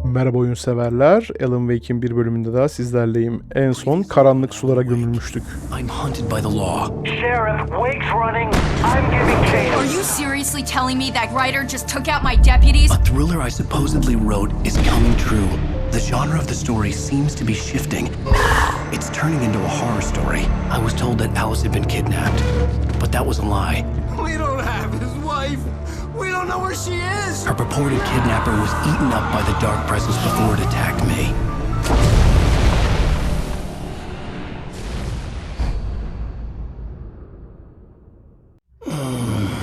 Merhaba oyun severler. Alan Wake'in bir bölümünde daha sizlerleyim. En son karanlık sulara gömülmüştük. I'm haunted by the law. Sheriff, Wake's running. I'm giving chase. Are you seriously telling me that writer just took out my deputies? A thriller I supposedly wrote is coming true. The genre of the story seems to be shifting. It's turning into a horror story. I was told that Alice had been kidnapped, but that was a lie. We don't have his wife. We don't know where she is. Her purported kidnapper was eaten up by the dark presence before it attacked me.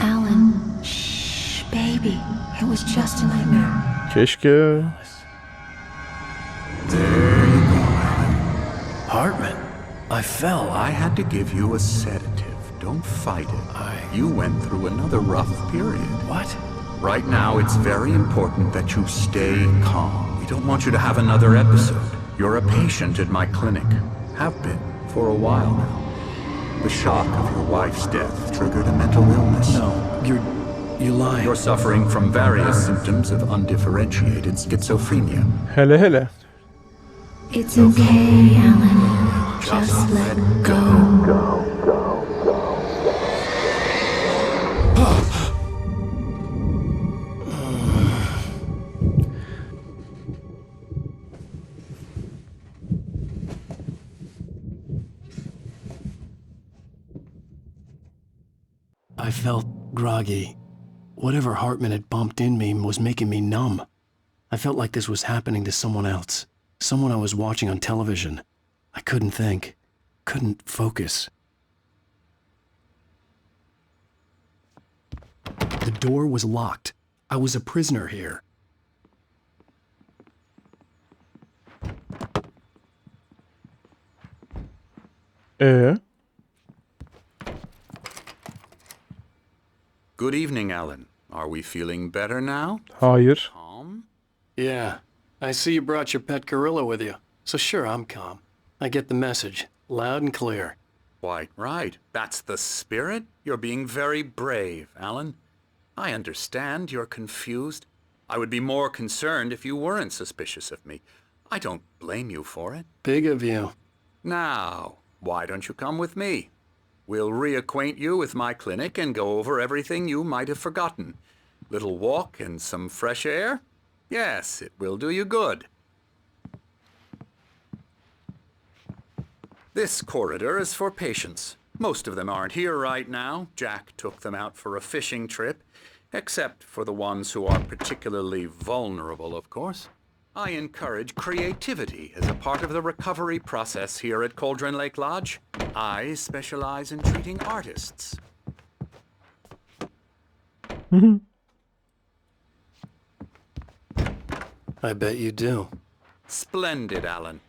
Alan, shh, baby. It was just a nightmare. Keşke. There you go, Alan. Hartman, I fell. I had to give you a sedative. Don't fight it. You went through another rough period. What? Right now, it's very important that you stay calm. We don't want you to have another episode. You're a patient at my clinic. Have been for a while now. The shock of your wife's death triggered a mental illness. No, you're lying. You're suffering from various symptoms of undifferentiated schizophrenia. Hele hele. It's okay, Alan. Just let go. I felt groggy. Whatever Hartman had pumped in me was making me numb. I felt like this was happening to someone else. Someone I was watching on television. I couldn't think. Couldn't focus. The door was locked. I was a prisoner here. Good evening, Alan. Are we feeling better now? Hayır. Calm? Yeah, I see you brought your pet gorilla with you. So sure, I'm calm. I get the message, loud and clear. Quite right. That's the spirit. You're being very brave, Alan. I understand you're confused. I would be more concerned if you weren't suspicious of me. I don't blame you for it. Big of you. Now, why don't you come with me? We'll reacquaint you with my clinic and go over everything you might have forgotten. Little walk and some fresh air? Yes, it will do you good. This corridor is for patients. Most of them aren't here right now. Jack took them out for a fishing trip, except for the ones who are particularly vulnerable, of course. I encourage creativity as a part of the recovery process here at Cauldron Lake Lodge. I specialize in treating artists. I bet you do. Splendid, Alan.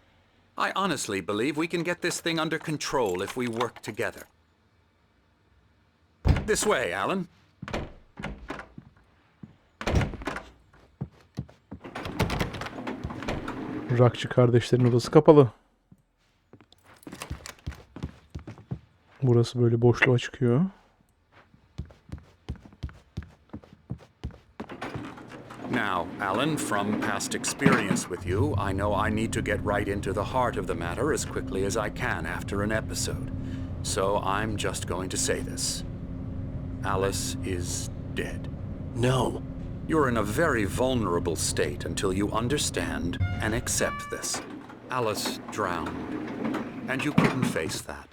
I honestly believe we can get this thing under control if we work together. This way, Alan. Rockçı kardeşlerin odası kapalı. Burası böyle boşluğa çıkıyor. Now, Alan, from past experience with you, I know I need to get right into the heart of the matter as quickly as I can after an episode. So I'm just going to say this. Alice is dead. No. You're in a very vulnerable state until you understand and accept this. Alice drowned, and you couldn't face that.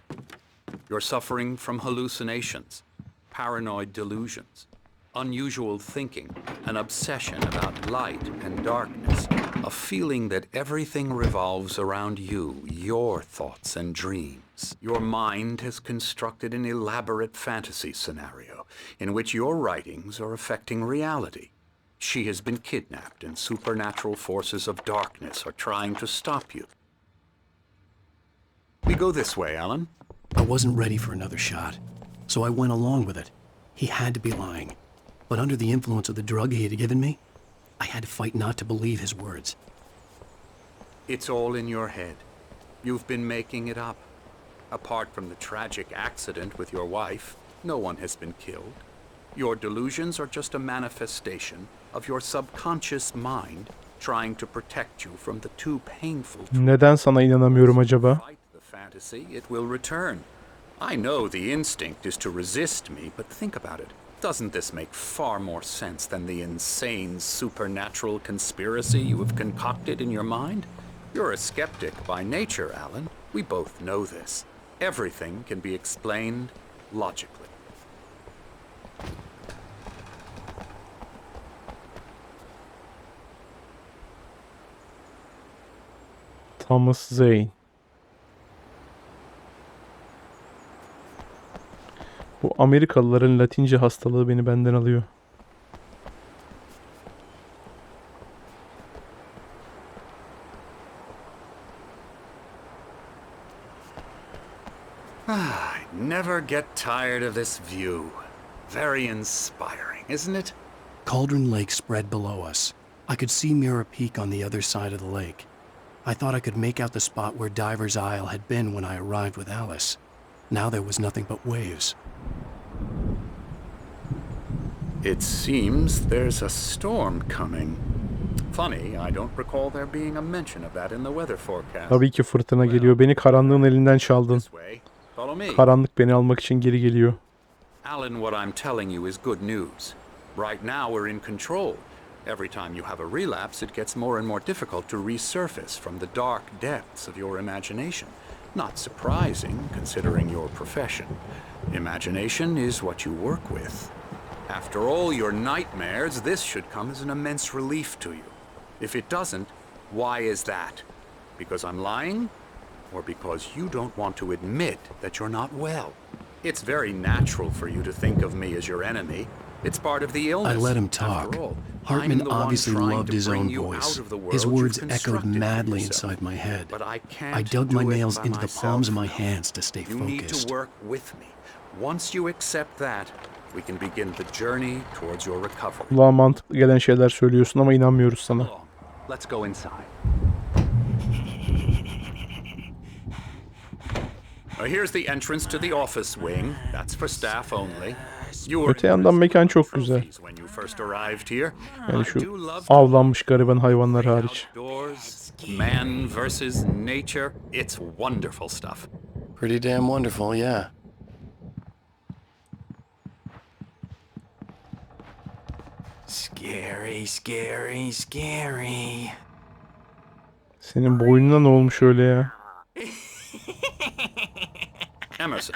You're suffering from hallucinations, paranoid delusions, unusual thinking, an obsession about light and darkness, a feeling that everything revolves around you, your thoughts and dreams. Your mind has constructed an elaborate fantasy scenario in which your writings are affecting reality. She has been kidnapped and supernatural forces of darkness are trying to stop you. We go this way, Alan. I wasn't ready for another shot, so I went along with it. He had to be lying. But under the influence of the drug he had given me, I had to fight not to believe his words. It's all in your head. You've been making it up. Apart from the tragic accident with your wife, no one has been killed. Your delusions are just a manifestation of your subconscious mind trying to protect you from the too painful Neden sana inanamıyorum acaba? fight the fantasy, it will return. I know the instinct is to resist me, but think about it. Doesn't this make far more sense than the insane supernatural conspiracy you have concocted in your mind? You're a skeptic by nature, Alan. We both know this. Everything can be explained logically. Thomas Zane. Bu Amerikalıların Latince hastalığı beni benden alıyor. I never get tired of this view. Very inspiring, isn't it? Cauldron Lake spread below us. I could see Mirror Peak on the other side of the lake. I thought I could make out the spot where Diver's Isle had been when I arrived with Alice. Now there was nothing but waves. It seems there's a storm coming. Funny, I don't recall there being a mention of that in the weather forecast. Tabii ki fırtına geliyor. Beni karanlığın elinden çaldın. This way. Follow me. Karanlık beni almak için geri geliyor. Alan, what I'm telling you is good news. Right now we're in control. Every time you have a relapse, it gets more and more difficult to resurface from the dark depths of your imagination. Not surprising, considering your profession. Imagination is what you work with. After all your nightmares, this should come as an immense relief to you. If it doesn't, why is that? Because I'm lying? Or because you don't want to admit that you're not well? It's very natural for you to think of me as your enemy. It's part of the illness. I let him talk. After all, Hartman I'm the one obviously trying loved to his bring own you voice. out of the world His you've words echoed constructed for madly yourself. inside my head. But I can't I dug my do it nails by into the myself. palms of my hands to stay You need focused. to work with me. Once you accept that, we can begin the journey towards your recovery. Kulağa mantıklı gelen şeyler söylüyorsun ama inanmıyoruz sana. Come along. Let's go inside. Here's the entrance to the office wing. That's for staff only. You were Öte yandan mekan çok güzel. when you first arrived here. Yani I do şu love to avlanmış gariban hayvanlar hariç. outdoors, man versus nature. It's wonderful stuff. Pretty damn wonderful, yeah. Scary, scary, scary. Senin boynuna ne olmuş öyle ya? Emerson.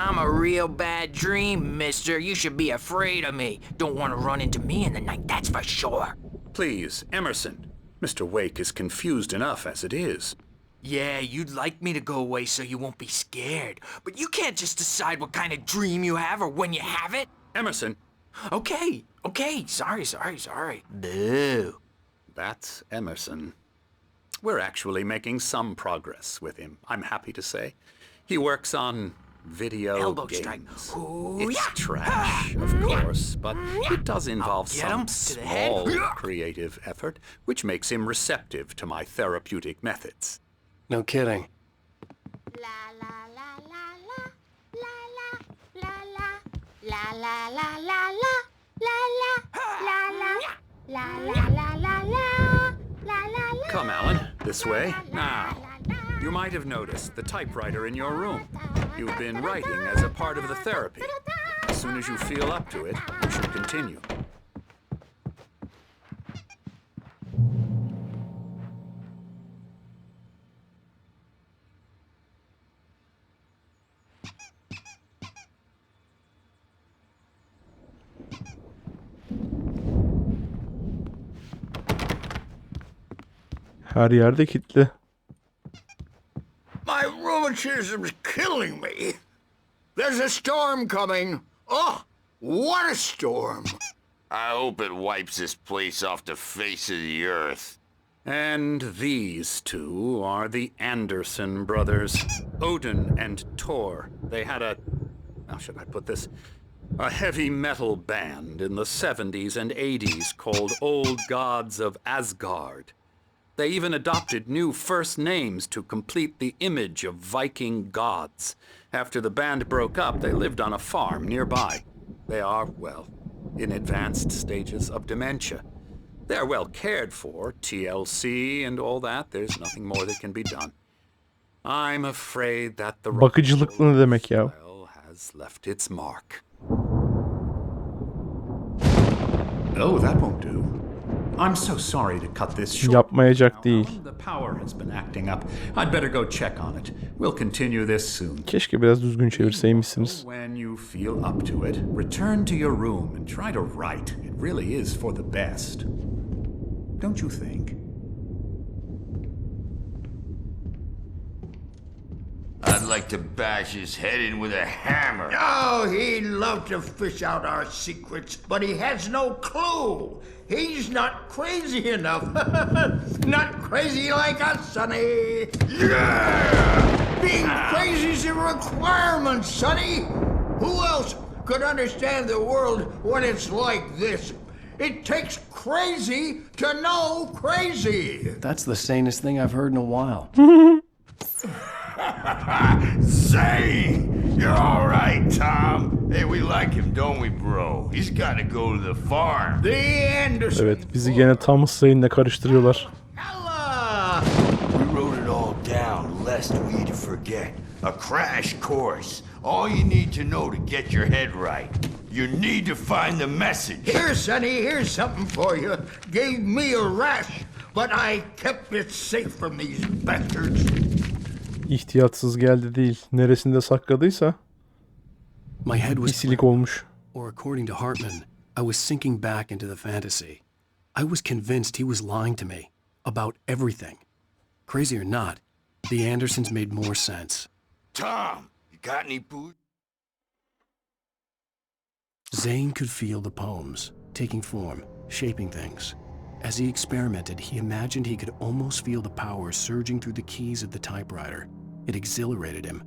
I'm a real bad dream, mister. You should be afraid of me. Don't want to run into me in the night, that's for sure. Please, Emerson. Mr. Wake is confused enough as it is. Yeah, you'd like me to go away so you won't be scared. But you can't just decide what kind of dream you have or when you have it. Emerson, Okay, sorry. Boo. that's Emerson. We're actually making some progress with him, I'm happy to say. He works on video Elbow games. strike. Ooh, It's yeah. trash, of course, but it does involve Get some him to the head. small creative effort, which makes him receptive to my therapeutic methods. No kidding. Come, Alan, this way. Now, you might have noticed the typewriter in your room. You've been writing as a part of the therapy. As soon as you feel up to it, you should continue. Her yerde kilitli. My rheumatism's killing me. There's a storm coming. Oh, what a storm. I hope it wipes this place off the face of the earth. And these two are the Anderson brothers, Odin and Thor. They had how should I put this? A heavy metal band in the 70s and 80s called Old Gods of Asgard. They even adopted new first names to complete the image of Viking gods. After the band broke up, they lived on a farm nearby. They are, well, in advanced stages of dementia. They're well cared for, TLC and all that. There's nothing more that can be done. I'm afraid that the Bakıcılık ne demek ya? has left its mark. Oh, that won't do. I'm so sorry to cut this short. Yapmayacak değil. The power has been acting up. I'd better go check on it. We'll continue this soon. Keşke biraz düzgün çevirseymişsiniz. When you feel up to it, return to your room and try to write. It really is for the best. Don't you think? I'd like to bash his head in with a hammer. Oh, he'd love to fish out our secrets, but he has no clue. He's not crazy enough. Not crazy like us, Sonny. Yeah! Being crazy's a requirement, Sonny. Who else could understand the world when it's like this? It takes crazy to know crazy. That's the sanest thing I've heard in a while. Zane! You're all right, Tom. Hey, we like him, don't we, bro? He's got to go to the farm. The Anderson. Evet, bizi gene Thomas Zane'le karıştırıyorlar. Hella! We wrote it all down, lest we forget. A crash course. All you need to know to get your head right. You need to find the message. Here, Sonny, here's something for you. Gave me a rash, but I kept it safe from these bastards. İhtiyatsız geldi değil. Neresinde sakladıysa My head was isilik olmuş. Or according to Hartman, I was sinking back into the fantasy. I was convinced he was lying to me about everything. Crazy or not, the Andersons made more sense. Tom, you got any booze? Zane could feel the poems, taking form, shaping things. As he experimented, he imagined he could almost feel the power surging through the keys of the typewriter. It exhilarated him.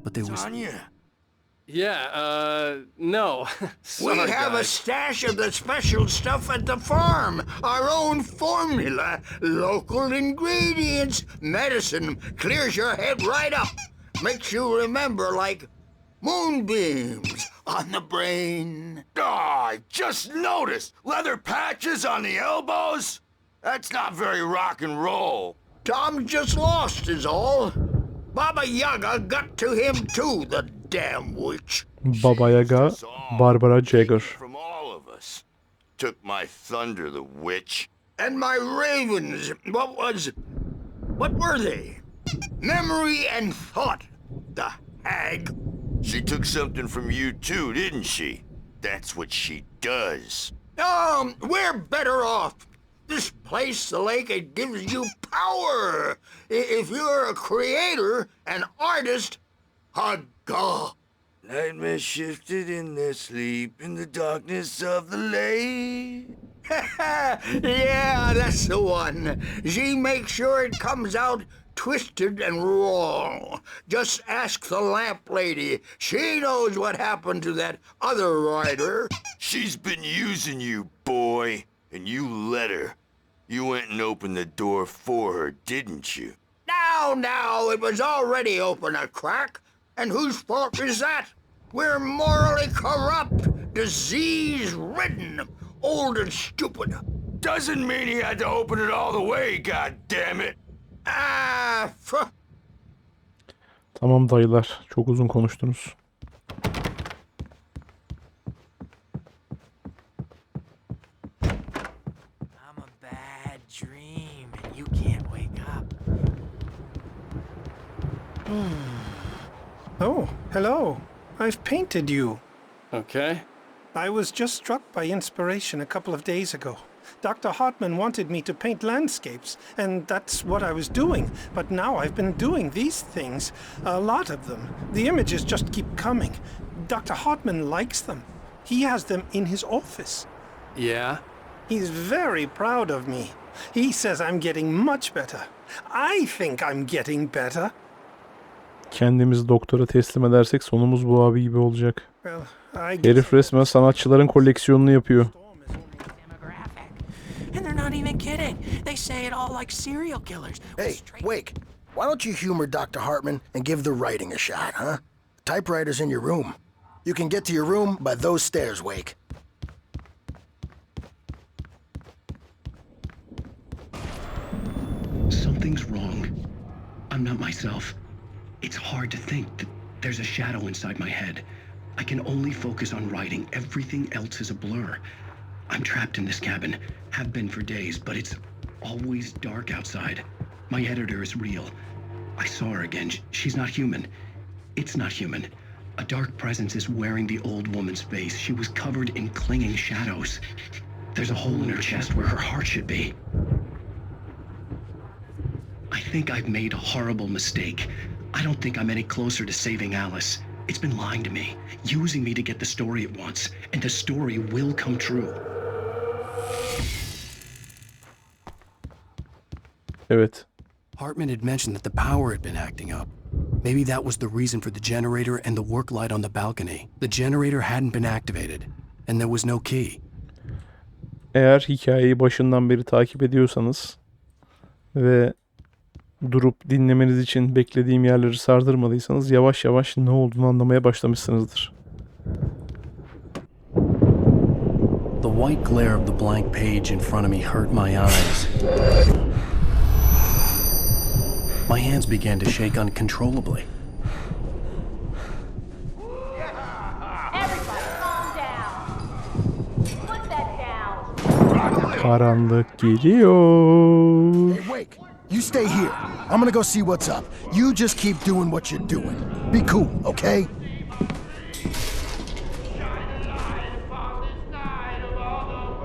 But there was... Tanya? Yeah, no. We have a stash of the special stuff at the farm. Our own formula, local ingredients. Medicine clears your head right up. Makes you remember like moonbeams on the brain. Oh, I just noticed. Leather patches on the elbows? That's not very rock and roll. Tom just lost is all. Baba Yaga got to him too, the damn witch. Baba Yaga, Barbara Jagger. From all of us. Took my thunder, the witch. And my ravens, what were they? Memory and thought, the hag. She took something from you too, didn't she? That's what she does. We're better off. This place, the lake, it gives you power. If you're a creator, an artist, a god. Nightmares shifted in their sleep in the darkness of the lake. Yeah, that's the one. She makes sure it comes out twisted and wrong. Just ask the lamp lady. She knows what happened to that other writer. She's been using you, boy, and you let her. You went and opened the door for her, didn't you? Now, it was already open a crack. And whose fault is that? We're morally corrupt, disease-ridden, old and stupid. Doesn't mean he had to open it all the way, goddammit. Tamam dayılar, çok uzun konuştunuz. I'm a bad dream, and you can't wake up. Oh, hello. I've painted you. Okay. I was just struck by inspiration a couple of days ago. Dr. Hartman wanted me to paint landscapes, and that's what I was doing. But now I've been doing these things, a lot of them. The images just keep coming. Dr. Hartman likes them. He has them in his office. Yeah? He's very proud of me. He says I'm getting much better. I think I'm getting better. Kendimizi doktora teslim edersek sonumuz bu abi gibi olacak. Well, I guess Herif resmen sanatçıların koleksiyonunu yapıyor. And they're not even kidding. They say it all like serial killers. Hey, Wake, why don't you humor Dr. Hartman and give the writing a shot, huh? Typewriter's in your room. You can get to your room by those stairs, Wake. Something's wrong. I'm not myself. It's hard to think that there's a shadow inside my head. I can only focus on writing. Everything else is a blur. I'm trapped in this cabin. Have been for days, but it's always dark outside. My editor is real. I saw her again. She's not human. It's not human. A dark presence is wearing the old woman's face. She was covered in clinging shadows. There's a hole in her chest where her heart should be. I think I've made a horrible mistake. I don't think I'm any closer to saving Alice. It's been lying to me, using me to get the story it wants, and the story will come true. Evet. Hartman had mentioned that the power had been acting up. Maybe that was the reason for the generator and the work light on the balcony. The generator hadn't been activated, and there was no key. Eğer hikayeyi başından beri takip ediyorsanız ve durup dinlemeniz için beklediğim yerleri sardırmadıysanız yavaş yavaş ne olduğunu anlamaya başlamışsınızdır. The white glare of the blank page in front of me hurt my eyes. My hands began to shake uncontrollably. Everybody calm down. Put that down. Karanlık geliyor. Hey, Wake, you stay here. I'm gonna go see what's up. You just keep doing what you're doing. Be cool, okay?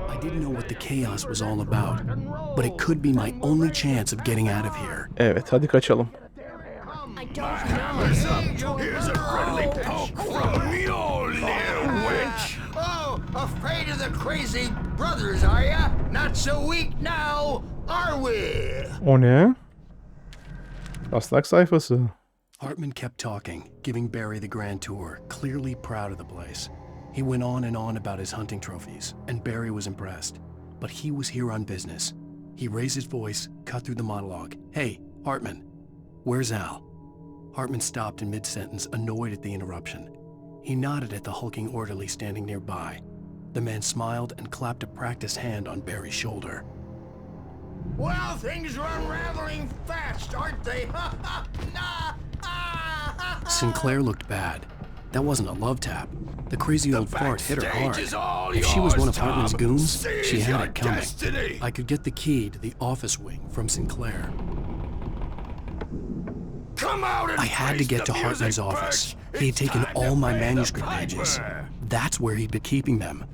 I didn't know what the chaos was all about, but it could be my only chance of getting out of here. Evet, hadi kaçalım. I don't Here's a friendly poke from your little witch. Oh, afraid of the crazy brothers, are ya? Not so weak now, are we? O ne? Taslak sayfası. Hartman kept talking, giving Barry the grand tour, clearly proud of the place. He went on and on about his hunting trophies, and Barry was impressed. But he was here on business. He raised his voice, cut through the monologue. Hey, Hartman, where's Al? Hartman stopped in mid-sentence, annoyed at the interruption. He nodded at the hulking orderly standing nearby. The man smiled and clapped a practiced hand on Barry's shoulder. Well, things are unraveling fast, aren't they? Sinclair looked bad. That wasn't a love tap. The crazy old fart hit her hard. If she was one of Hartman's goons, she had it coming. I could get the key to the office wing from Sinclair. I had to get to Hartman's office. He had taken all my manuscript pages. That's where he'd been keeping them.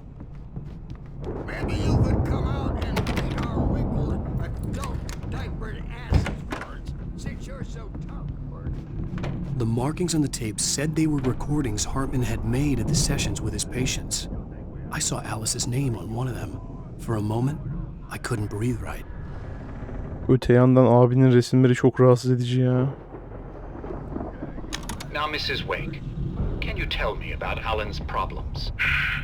Maybe you could come out and take our wrinkled adult diapered asses for it, since you're so tough for it. The markings on the tape said they were recordings Hartman had made at the sessions with his patients. I saw Alice's name on one of them. For a moment, I couldn't breathe right. Öte yandan abinin resimleri çok rahatsız edici ya. Now, Mrs. Wake, can you tell me about Alan's problems?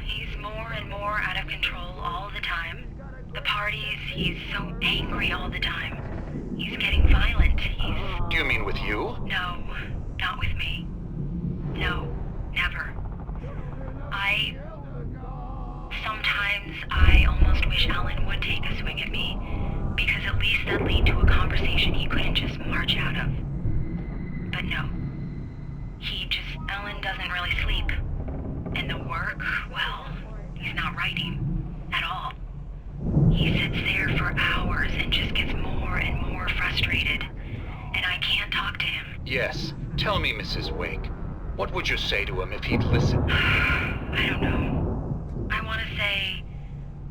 He's more and more out of control all the time. The parties, he's so angry all the time. He's getting violent. Do you mean with you? No, not with me. No, never. Sometimes I almost wish Alan would take a swing at me, because at least that'd lead to a conversation he couldn't just march out of. But no. Alan doesn't really sleep. And the work, well, he's not writing at all. He sits there for hours and just gets more and more frustrated. And I can't talk to him. Yes. Tell me, Mrs. Wake, what would you say to him if he'd listen? I don't know. I want to say,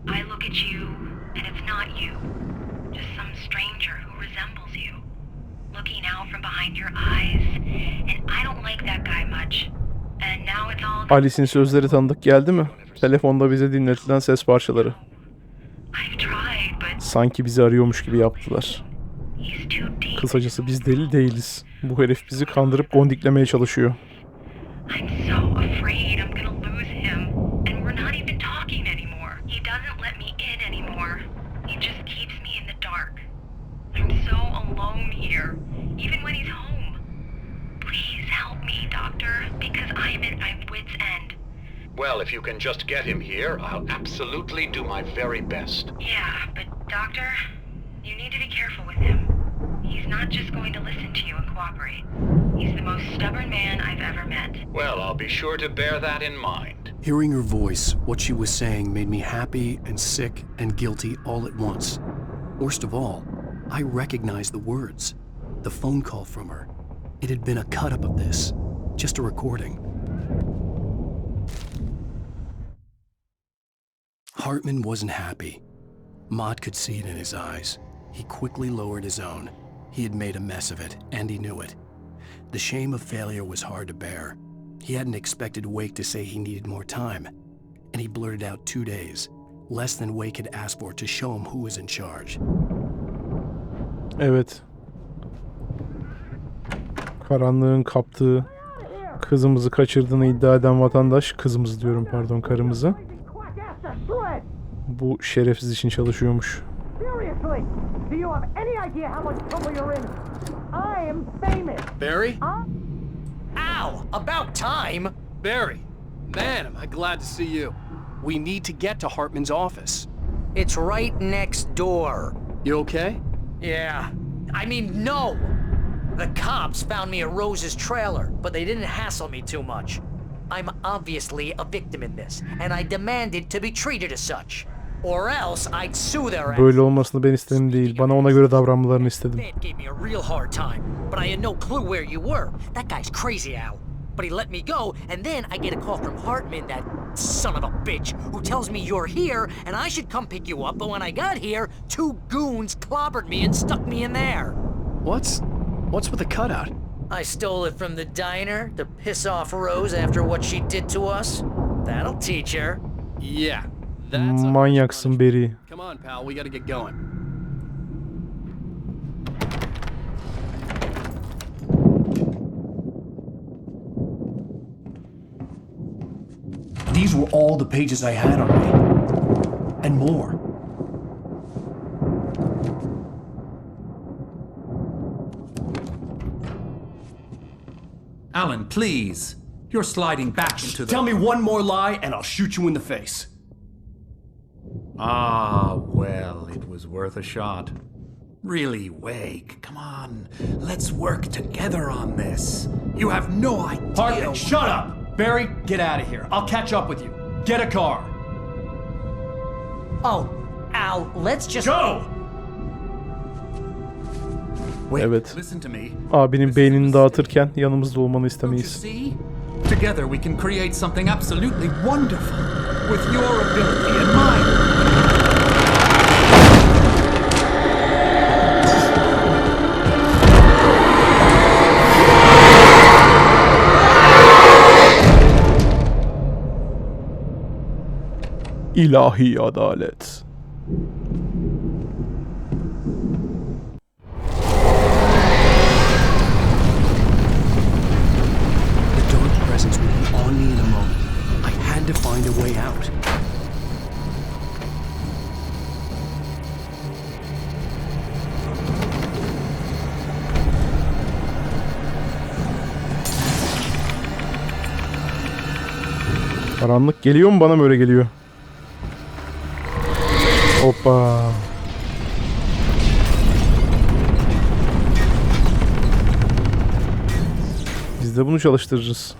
I look at you, and it's not you. Just some stranger who resembles you. Looking out from behind your eyes, and I don't like that guy much. And now it's all... Alice'in sözleri tanıdık geldi mi? Telefonda bize dinletilen ses parçaları. Sanki bizi arıyormuş gibi yaptılar. Kısacası biz deli değiliz. Bu herif bizi kandırıp gondiklemeye çalışıyor. I'm so afraid I'm gonna lose him, and we're not even talking anymore. He doesn't let me in anymore. He just keeps me in the dark. I'm so alone here, even when he's home. Please help me, doctor, because I'm at my wit's end. Well, if you can just get him here, I'll absolutely do my very best. Yeah, but Doctor, you need to be careful with him. He's not just going to listen to you and cooperate. He's the most stubborn man I've ever met. Well, I'll be sure to bear that in mind. Hearing her voice, what she was saying made me happy and sick and guilty all at once. Worst of all, I recognized the words. The phone call from her. It had been a cut-up of this. Just a recording. Hartman wasn't happy. Mott could see it in his eyes. He quickly lowered his own. He had made a mess of it, and he knew it. The shame of failure was hard to bear. He hadn't expected Wake to say he needed more time, and he blurted out 2 days, less than Wake had asked for to show him who was in charge. Evet. Karanlığın kaptığı, kızımızı kaçırdığını iddia eden vatandaş, kızımızı diyorum pardon, karımızı, bu şerefsiz için çalışıyormuş. Seriously, do you have any idea how much trouble you're in? I am famous. Barry? Ow! About time! Barry! Man, am I glad to see you. We need to get to Hartman's office. It's right next door. You okay? Yeah. I mean, no! The cops found me at Rose's trailer, but they didn't hassle me too much. I'm obviously a victim in this, and I demanded to be treated as such. Or else I'd sue their ass. Böyle olmasını ben istedim değil. Bana ona göre davranmalarını istedim. Dad gave me a real hard time, but I had no clue where you were. That guy's crazy, Al. But he let me go, and then I get a call from Hartman, that son of a bitch, who tells me you're here, and I should come pick you up, but when I got here, 2 goons clobbered me and stuck me in there. What's with the cutout? I stole it from the diner to piss off Rose after what she did to us. That'll teach her. Yeah. Manyaksın Barry. Come on, pal, we gotta get going. These were all the pages I had on me. And more. Alan, please. You're sliding back into the... Tell me one more lie and I'll shoot you in the face. Ah, well, it was worth a shot. Really, Wake, come on. Let's work together on this. You have no idea... Hartman, shut up! Barry, get out of here. I'll catch up with you. Get a car. Oh, Al, let's just... Go! Wait, Evet. listen to me. Abinin beynini dağıtırken yanımızda olmanı istemeyiz. See? Together we can create something absolutely wonderful. With your ability and mine. İlahi adalet. The dark presence would be on me in a moment. I had to find a way out. Karanlık geliyor mu, bana mı öyle geliyor? Hoppa. Biz de bunu çalıştırırız.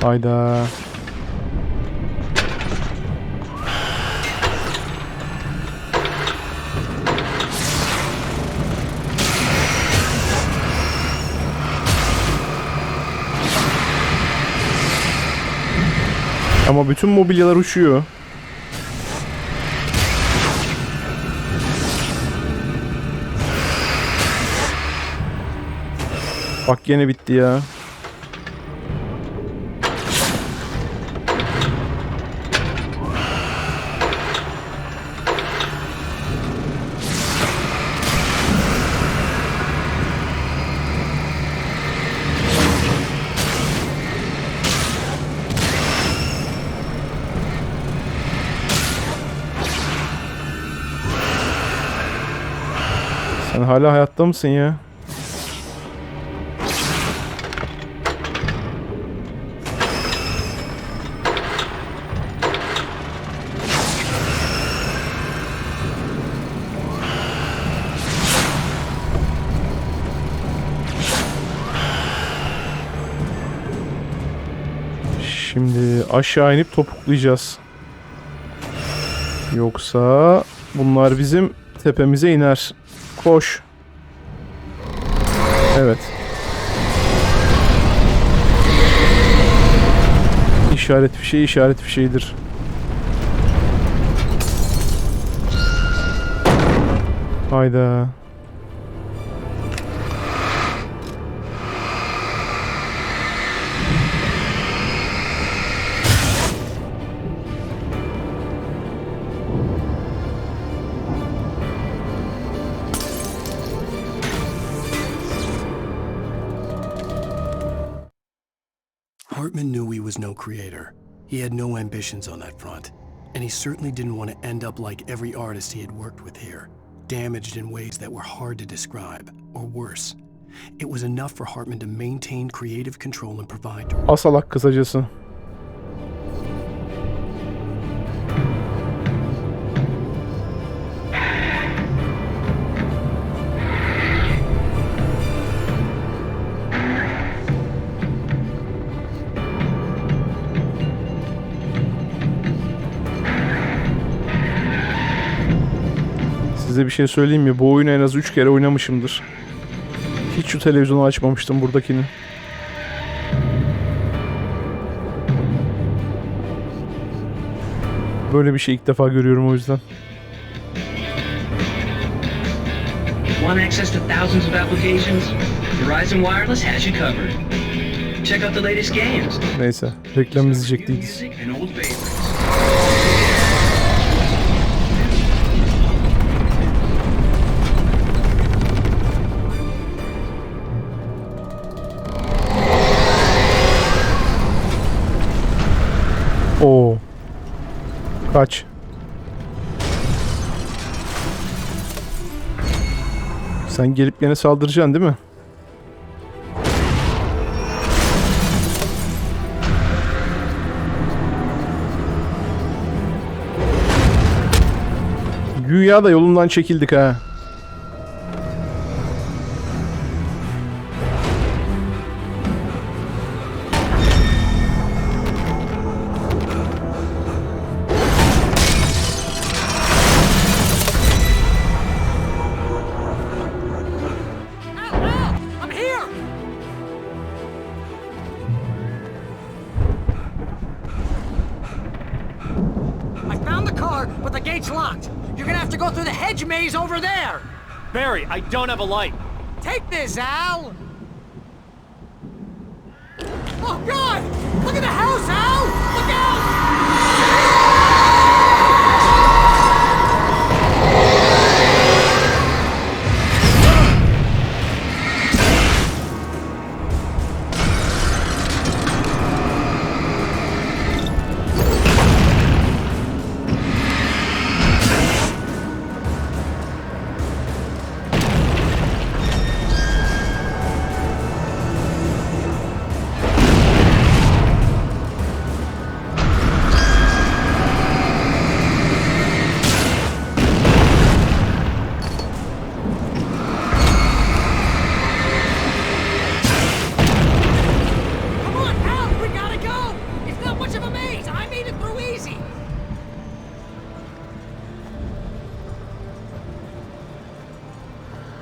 Hayda. Ama bütün mobilyalar uçuyor. Bak gene bitti ya. Sen hala hayatta mısın ya? Şimdi aşağı inip topuklayacağız. Yoksa bunlar bizim tepemize iner. Koş. Evet. İşaret bir şey, işaret bir şeydir. Hayda. Hartman knew he was no creator. He had no ambitions on that front. And he certainly didn't want to end up like every artist he had worked with here, damaged in ways that were hard to describe, or worse. It was enough for Hartman to maintain creative control and provide... Asalak kısacası. Size bir şey söyleyeyim mi? Bu oyunu en az 3 kere oynamışımdır. Hiç şu televizyonu açmamıştım buradakini. Böyle bir şey ilk defa görüyorum o yüzden. Want access to thousands of applications? Verizon Wireless has you covered. Check out the latest games. Neyse, reklam izleyecek değiliz. Oo. Kaç. Sen gelip gene saldıracaksın değil mi? Güya da yolundan çekildik ha. Over there! Barry, I don't have a light. Take this, Al! Oh, God! Look at the house, Al! Look out!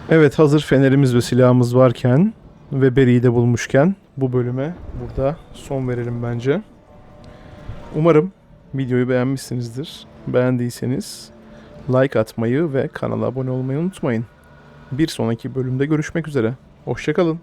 Evet, hazır fenerimiz ve silahımız varken ve Barry'i de bulmuşken bu bölüme burada son verelim bence. Umarım videoyu beğenmişsinizdir. Beğendiyseniz like atmayı ve kanala abone olmayı unutmayın. Bir sonraki bölümde görüşmek üzere. Hoşça kalın.